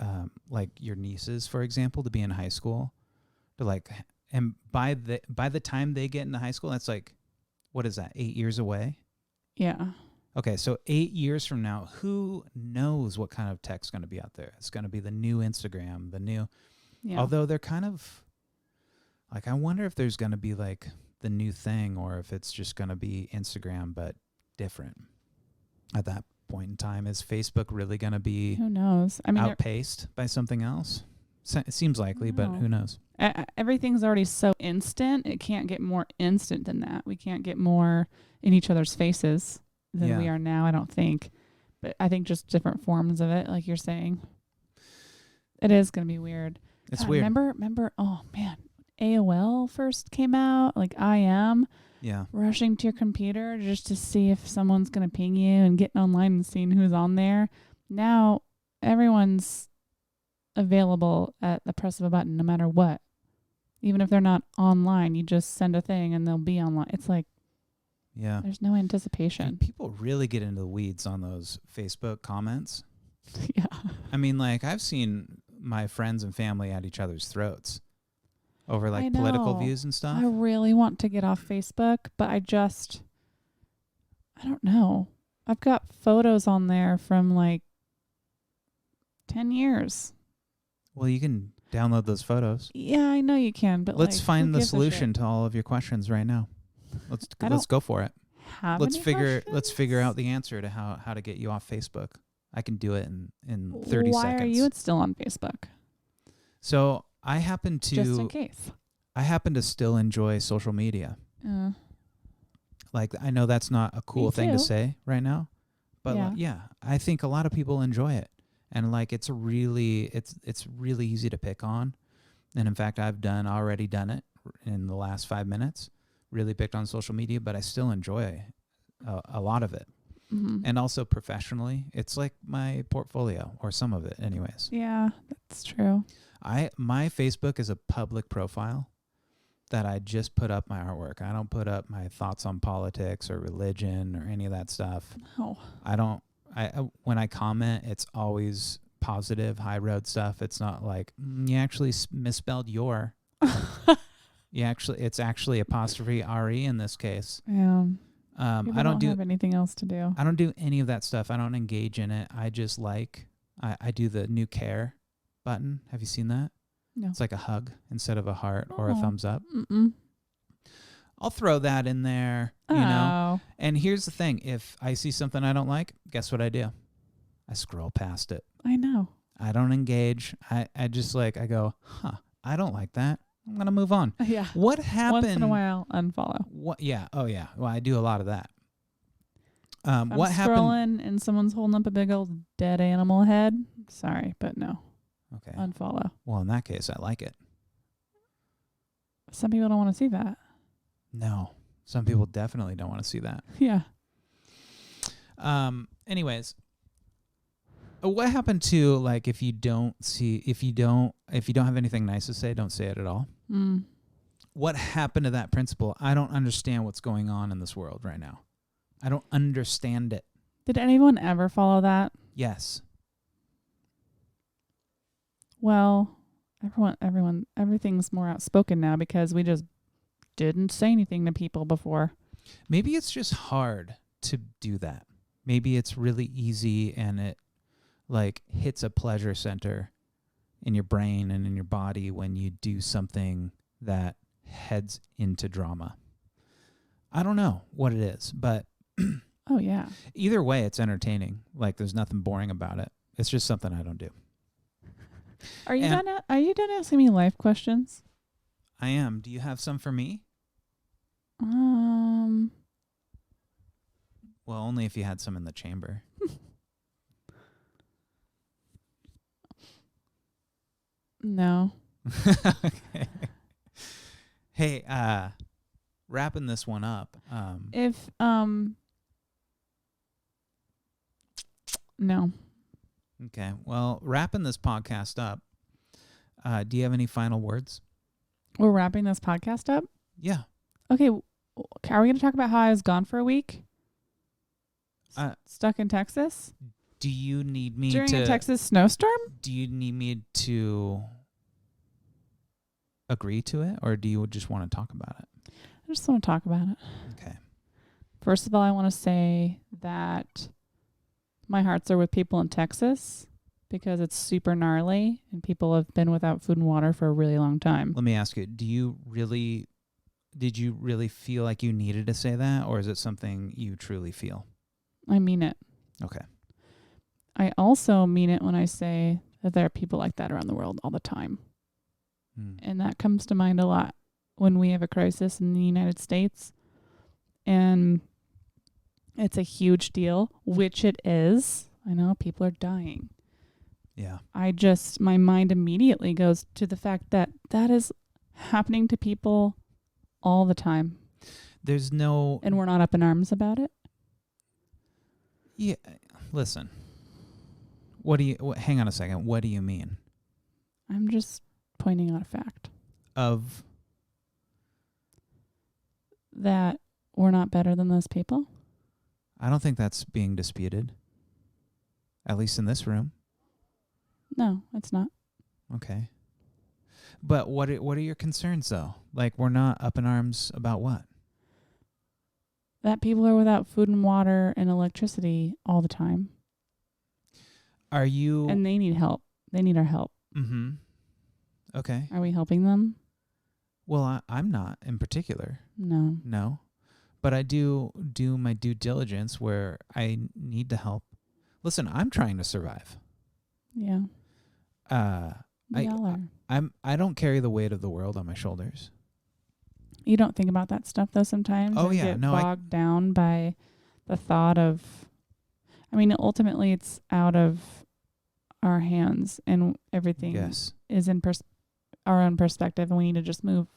your nieces, for example, to be in high school, to like, and by the time they get into high school, that's like, what is that, 8 years away? Yeah. Okay, so 8 years from now, who knows what kind of tech's going to be out there? It's going to be the new Instagram, the new. Yeah. Although they're kind of like, I wonder if there's going to be like the new thing, or if it's just going to be Instagram but different at that point in time. Is Facebook really going to be, who knows? I mean, outpaced by something else? It seems likely, but who knows? Everything's already so instant. It can't get more instant than that. We can't get more in each other's faces than we are now, I don't think. But I think just different forms of it, like you're saying. It is going to be weird. It's weird. Remember, oh man, AOL first came out, like IM. Yeah. Rushing to your computer just to see if someone's going to ping you and getting online and seeing who's on there. Now, everyone's available at the press of a button, no matter what. Even if they're not online, you just send a thing and they'll be online. It's like, there's no anticipation. And people really get into the weeds on those Facebook comments. Yeah. I mean, like, I've seen my friends and family at each other's throats over like political views and stuff. I really want to get off Facebook, but I don't know. I've got photos on there from like 10 years. Well, you can download those photos. Yeah, I know you can, but let's find the solution to all of your questions right now. Let's go for it. Let's figure out the answer to how to get you off Facebook. I can do it in 30 seconds. Why are you still on Facebook? So I happen to, just in case, I happen to still enjoy social media. Like, I know that's not a cool thing to say right now, but I think a lot of people enjoy it, and like it's really easy to pick on. And in fact, I've already done it in the last 5 minutes. Really picked on social media, but I still enjoy a lot of it. Mm-hmm. And also professionally, it's like my portfolio, or some of it anyways. Yeah, that's true. My Facebook is a public profile. that I just put up my artwork. I don't put up my thoughts on politics or religion or any of that stuff. Oh. I don't. When I comment, it's always positive, high road stuff. It's not like you actually misspelled your. It's actually apostrophe re in this case. Yeah. I don't have anything else to do. I don't do any of that stuff. I don't engage in it. I just I do the new care button. Have you seen that? No. It's like a hug instead of a heart or a thumbs up. Mm-mm. I'll throw that in there, you know. And here's the thing. If I see something I don't like, guess what I do? I scroll past it. I know. I don't engage. I just I go, I don't like that. I'm going to move on. Yeah. What happened? Once in a while, unfollow. What? Yeah. Oh, yeah. Well, I do a lot of that. What happened? Scrolling and someone's holding up a big old dead animal head. Sorry, but no. Okay. Unfollow. Well, in that case, I like it. Some people don't want to see that. No. Some people definitely don't want to see that. Yeah. Anyways, what happened to if you don't have anything nice to say, don't say it at all? Mm. What happened to that principle? I don't understand what's going on in this world right now. I don't understand it. Did anyone ever follow that? Yes. Well, everything's more outspoken now because we just didn't say anything to people before. Maybe it's just hard to do that. Maybe it's really easy and it hits a pleasure center in your brain and in your body when you do something that heads into drama. I don't know what it is, but oh yeah. Either way, it's entertaining. There's nothing boring about it. It's just something I don't do. Are you done asking me life questions? I am. Do you have some for me? Well, only if you had some in the chamber. No. Okay. Hey, wrapping this one up. No. Okay. Well, wrapping this podcast up. Do you have any final words? We're wrapping this podcast up? Yeah. Okay. Are we going to talk about how I was gone for a week? Stuck in Texas? Do you need me during a Texas snowstorm? Do you need me to agree to it, or do you just want to talk about it? I just want to talk about it. Okay. First of all, I want to say that my hearts are with people in Texas because it's super gnarly and people have been without food and water for a really long time. Let me ask you, did you really feel like you needed to say that, or is it something you truly feel? I mean it. Okay. I also mean it when I say that there are people like that around the world all the time. And that comes to mind a lot when we have a crisis in the United States. And it's a huge deal, which it is. I know people are dying. Yeah. My mind immediately goes to the fact that is happening to people all the time. And we're not up in arms about it. Yeah. Listen. Hang on a second. What do you mean? I'm just pointing out a fact. Of? That we're not better than those people? I don't think that's being disputed. At least in this room. No, it's not. Okay. But what are your concerns, though? We're not up in arms about what? That people are without food and water and electricity all the time. Are you... And they need help. They need our help. Mm-hmm. Okay. Are we helping them? Well, I'm not in particular. No. No. But I do my due diligence where I need to help. Listen, I'm trying to survive. Yeah. We all are. I don't carry the weight of the world on my shoulders. You don't think about that stuff though sometimes? Oh yeah, get bogged down by the thought of. I mean, ultimately, it's out of our hands, and everything is in our own perspective, and we need to just move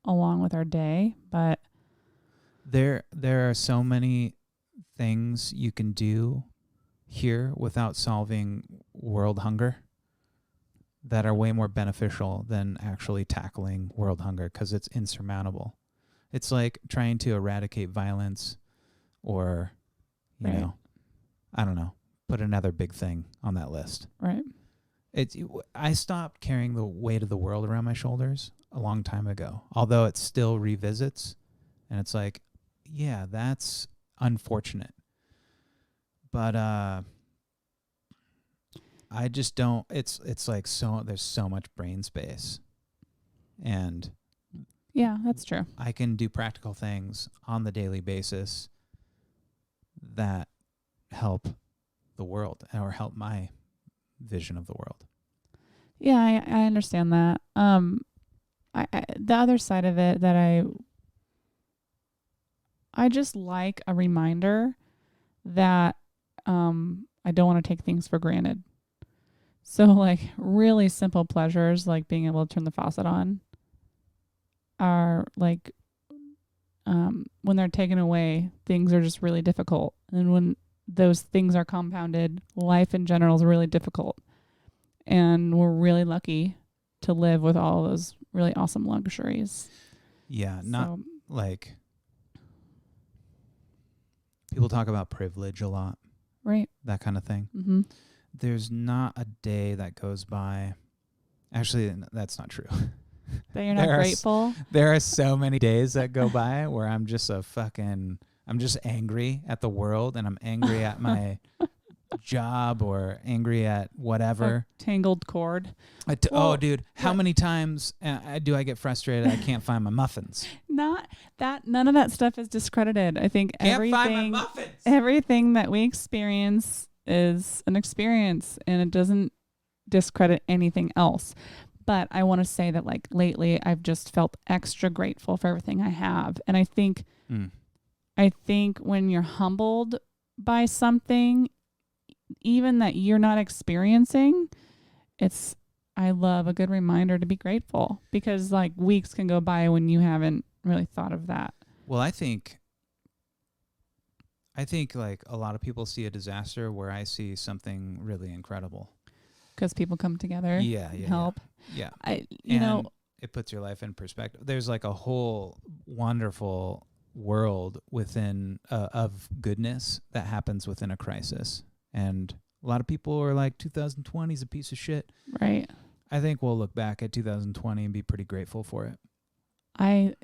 along with our day. But there are so many things you can do here without solving world hunger. that are way more beneficial than actually tackling world hunger because it's insurmountable. It's like trying to eradicate violence or, you know, I don't know, put another big thing on that list. Right. I stopped carrying the weight of the world around my shoulders a long time ago, although it still revisits. And it's like, yeah, that's unfortunate. But I just don't, it's like there's so much brain space. And yeah, that's true. I can do practical things on the daily basis that help the world or help my vision of the world. Yeah, I understand that. I the other side of it that I just like a reminder that I don't want to take things for granted. So like really simple pleasures like being able to turn the faucet on are like when they're taken away, things are just really difficult. And when those things are compounded, life in general is really difficult. And we're really lucky to live with all those really awesome luxuries. Yeah, not like people talk about privilege a lot. Right. That kind of thing. Mm-hmm. There's not a day that goes by. Actually, that's not true. That you're not grateful? There are so many days that go by where I'm just I'm just angry at the world and I'm angry at my job or angry at whatever. A tangled cord. Oh, dude, how many times do I get frustrated I can't find my muffins? Not that, none of that stuff is discredited. I think Can't find my muffins. Everything that we experience is an experience and it doesn't discredit anything else. But I want to say that like lately I've just felt extra grateful for everything I have. And I think when you're humbled by something, even that you're not experiencing, I love a good reminder to be grateful because like weeks can go by when you haven't really thought of that. Well, I think like a lot of people see a disaster where I see something really incredible. Because people come together and help. Yeah. You know, it puts your life in perspective. There's like a whole wonderful world within of goodness that happens within a crisis. And a lot of people are like 2020 is a piece of shit. Right. I think we'll look back at 2020 and be pretty grateful for it. A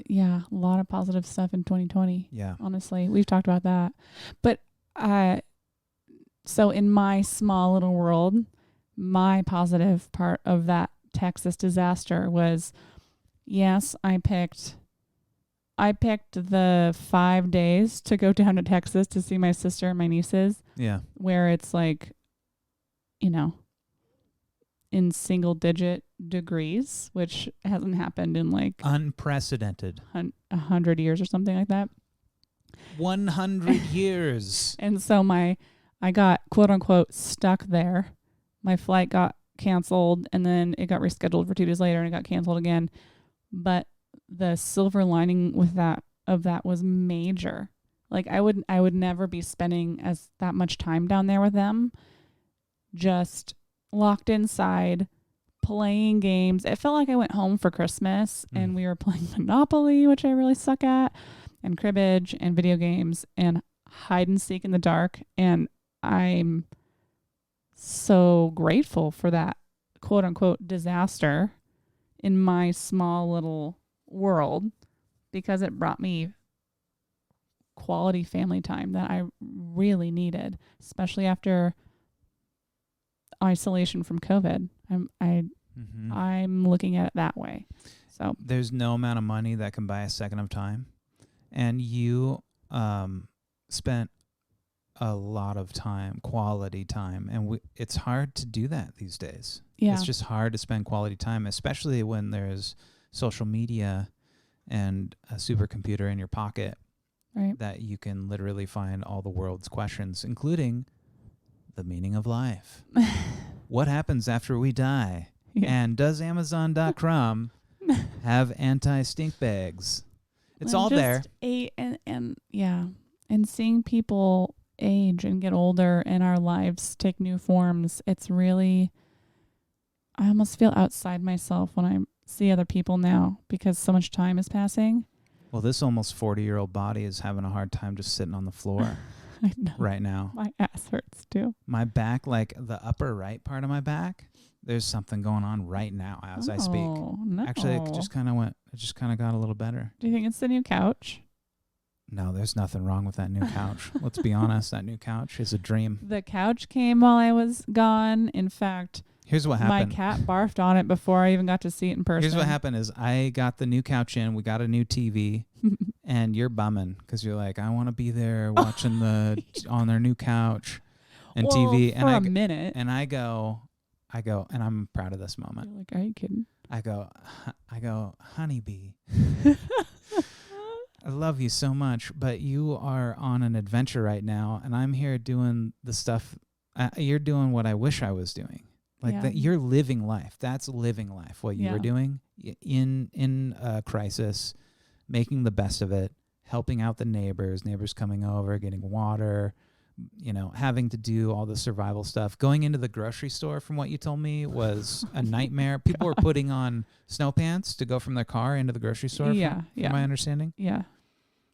lot of positive stuff in 2020. Yeah. Honestly, we've talked about that. But so in my small little world, my positive part of that Texas disaster was, yes, I picked the 5 days to go down to Texas to see my sister and my nieces. Yeah. Where it's like, you know, in single digit degrees, which hasn't happened in like unprecedented 100 years or something like that. 100 years. And so I got quote unquote stuck there. My flight got canceled and then it got rescheduled for 2 days later and it got canceled again. But the silver lining with that was major. Like I would never be spending that much time down there with them, just locked inside, playing games. It felt like I went home for Christmas and we were playing Monopoly, which I really suck at, and cribbage and video games and hide and seek in the dark. And I'm so grateful for that quote unquote disaster in my small little world because it brought me quality family time that I really needed, especially after isolation from COVID. I'm looking at it that way. So there's no amount of money that can buy a second of time, and you spent a lot of time, quality time, and it's hard to do that these days. Yeah. It's just hard to spend quality time, especially when there's social media and a supercomputer in your pocket that you can literally find all the world's questions, including the meaning of life. What happens after we die? Yeah. And does Amazon.com have anti-stink bags? It's all there. And seeing people age and get older and our lives take new forms, it's really, I almost feel outside myself when I see other people now because so much time is passing. Well, this almost 40-year-old body is having a hard time just sitting on the floor I know. right now. My ass hurts too. My back, like the upper right part of my back, there's something going on right now as I speak. No. Actually, it just kind of got a little better. Do you think it's the new couch? No, there's nothing wrong with that new couch. Let's be honest, that new couch is a dream. The couch came while I was gone. In fact, Here's what happened. my cat barfed on it before I even got to see it in person. Here's what happened is I got the new couch in. We got a new TV, and you're bumming because you're like, I want to be there watching on their new couch and TV. For a minute. And I go, and I'm proud of this moment. You're like, are you kidding? I go, honeybee. I love you so much, but you are on an adventure right now, and I'm here doing the stuff. You're doing what I wish I was doing. Like that, you're living life. That's living life. What you were doing in a crisis, making the best of it, helping out the neighbors coming over, getting water, having to do all the survival stuff. Going into the grocery store, from what you told me, was a nightmare. People were putting on snow pants to go from their car into the grocery store. From my understanding. Yeah.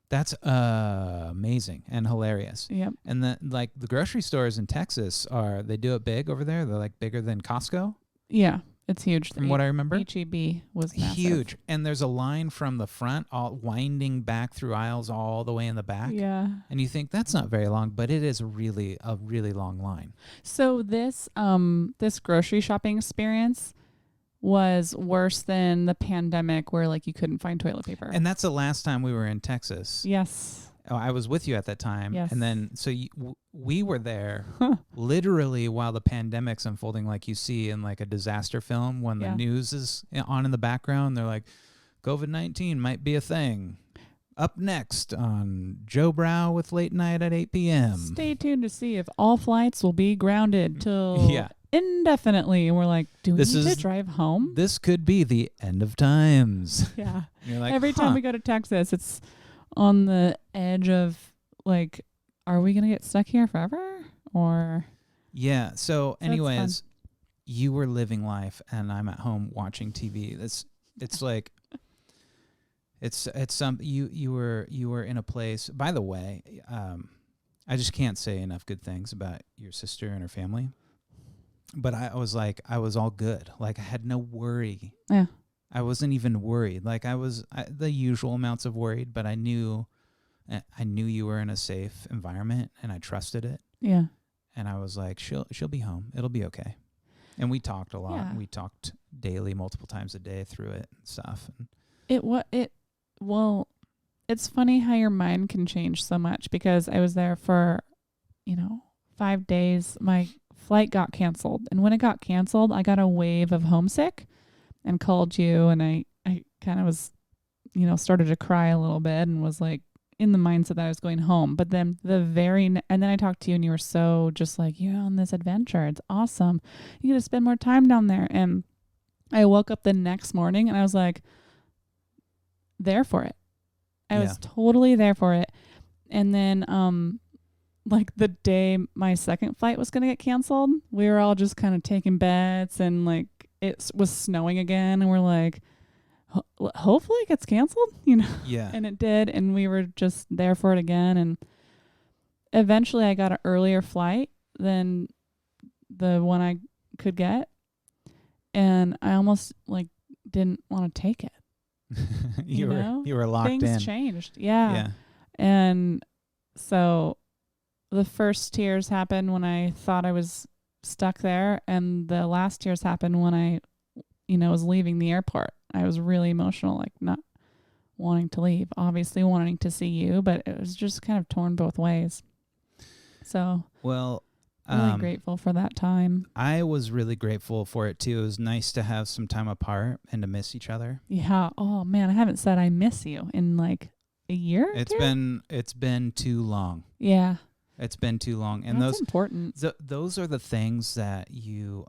That's amazing and hilarious. Yep. And the grocery stores in Texas they do it big over there. They're like bigger than Costco. Yeah, it's huge. From what I remember, HEB was massive. Huge. And there's a line from the front, all winding back through aisles all the way in the back. Yeah. And you think that's not very long, but it is a really long line. So this grocery shopping experience was worse than the pandemic where like you couldn't find toilet paper. And that's the last time we were in Texas. Yes. Oh, I was with you at that time. Yes. And then we were there literally while the pandemic's unfolding, like you see in like a disaster film when the news is on in the background. They're like, COVID-19 might be a thing. Up next on Joe Brow with Late Night at 8 p.m. Stay tuned to see if all flights will be grounded till indefinitely. And we're like, do we need to drive home? This could be the end of times. Yeah. You're like, every time we go to Texas, it's on the edge of like, are we going to get stuck here forever? Or yeah. So anyways, you were living life and I'm at home watching TV. It's like it's some you were in a place. By the way, I just can't say enough good things about your sister and her family. But I was all good. Like I had no worry. Yeah. I wasn't even worried. Like I was the usual amounts of worried, but I knew you were in a safe environment and I trusted it. Yeah. And I was like, she'll be home. It'll be okay. And we talked a lot. Yeah. And we talked daily, multiple times a day through it and stuff. And it's funny how your mind can change so much because I was there for, 5 days. My flight got canceled. And when it got canceled, I got a wave of homesick and called you. And I kind of was, started to cry a little bit and was like in the mindset that I was going home. But then and then I talked to you and you were so just like, you're on this adventure. It's awesome. You get to spend more time down there. And I woke up the next morning and I was like, there for it. I was totally there for it. And then, like the day my second flight was going to get canceled, we were all just kind of taking bets and like it was snowing again. And we're like, hopefully it gets canceled, Yeah. And it did. And we were just there for it again. And eventually I got an earlier flight than the one I could get. And I almost like didn't want to take it. you were locked in. Things changed. Yeah. And so the first tears happened when I thought I was stuck there. And the last tears happened when I, was leaving the airport. I was really emotional, like not wanting to leave, obviously wanting to see you, but it was just kind of torn both ways. So, really grateful for that time. I was really grateful for it too. It was nice to have some time apart and to miss each other. Yeah. Oh man, I haven't said I miss you in like a year. It's been too long. Yeah. It's been too long. And that's important. Those are the things that you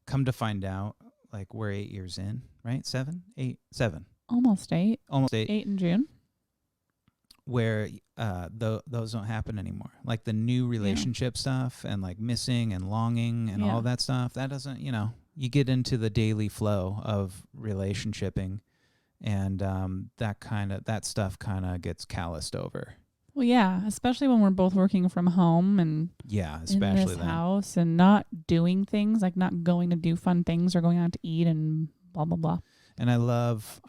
come to find out. Like we're 8 years in, right? 7. Almost 8. Almost 8. 8 in June. where those don't happen anymore. Like the new relationship stuff and like missing and longing and all that stuff. That doesn't, you get into the daily flow of relationshiping, and that stuff kind of gets calloused over. Well, yeah, especially when we're both working from home and especially in this house and not doing things, like not going to do fun things or going out to eat and blah blah blah. And I love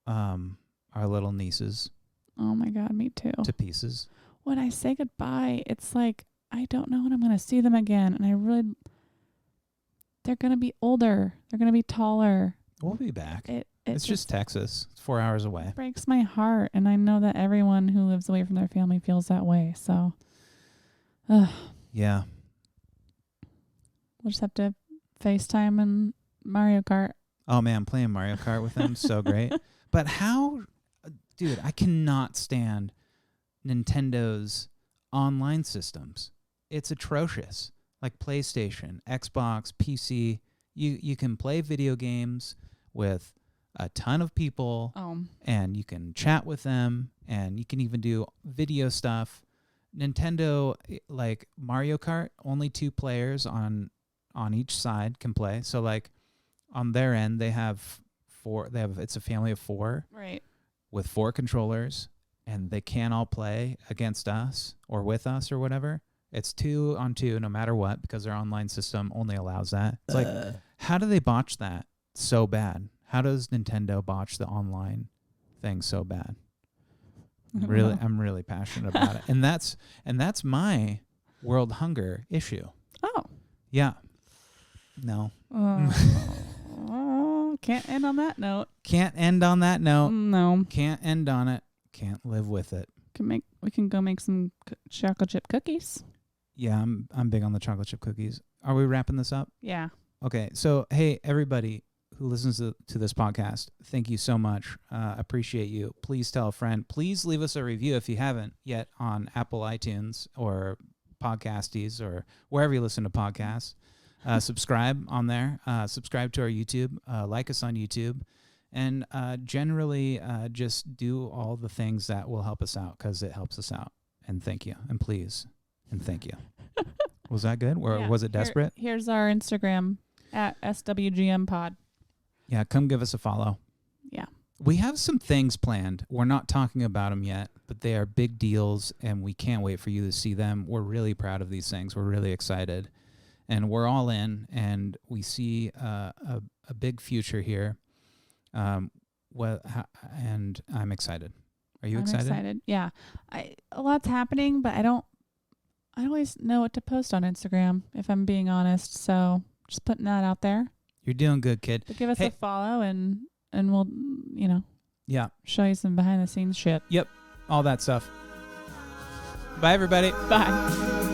our little nieces. Oh my God, me too. To pieces. When I say goodbye, it's like I don't know when I'm going to see them again, and they're going to be older. They're going to be taller. We'll be back. It's just Texas. It's 4 hours away. It breaks my heart, and I know that everyone who lives away from their family feels that way. So, yeah. We'll just have to FaceTime and Mario Kart. Oh, man, playing Mario Kart with them, so great. But dude, I cannot stand Nintendo's online systems. It's atrocious. Like PlayStation, Xbox, PC, you can play video games with a ton of people, and you can chat with them, and you can even do video stuff. Nintendo, like Mario Kart, only 2 players on each side can play. So like on their end, they have 4. It's a family of 4, right, with 4 controllers, and they can't all play against us or with us or whatever. It's 2 on 2 no matter what, because their online system only allows that. It's like, how do they botch that so bad? How does Nintendo botch the online thing so bad? I'm really passionate about it. And that's my world hunger issue. Oh. Yeah. No. Can't end on that note. Can't end on that note. No. Can't end on it. Can't live with it. We can go make some chocolate chip cookies. Yeah, I'm big on the chocolate chip cookies. Are we wrapping this up? Yeah. Okay. So, hey, everybody who listens to this podcast, thank you so much. Appreciate you. Please tell a friend. Please leave us a review if you haven't yet on Apple iTunes or Podcasties or wherever you listen to podcasts. Subscribe on there. Subscribe to our YouTube. Like us on YouTube. And generally just do all the things that will help us out, because it helps us out. And thank you. And please. And thank you. Was that good? Or was it desperate? Here's our Instagram at SWGMPod. Yeah, come give us a follow. Yeah. We have some things planned. We're not talking about them yet, but they are big deals, and we can't wait for you to see them. We're really proud of these things. We're really excited. And we're all in, and we see a big future here. And I'm excited. Are you excited? I'm excited. Yeah. A lot's happening, but I don't always know what to post on Instagram, if I'm being honest. So just putting that out there. You're doing good, kid. But give us a follow, and we'll, show you some behind the scenes shit. Yep. All that stuff. Bye, everybody. Bye.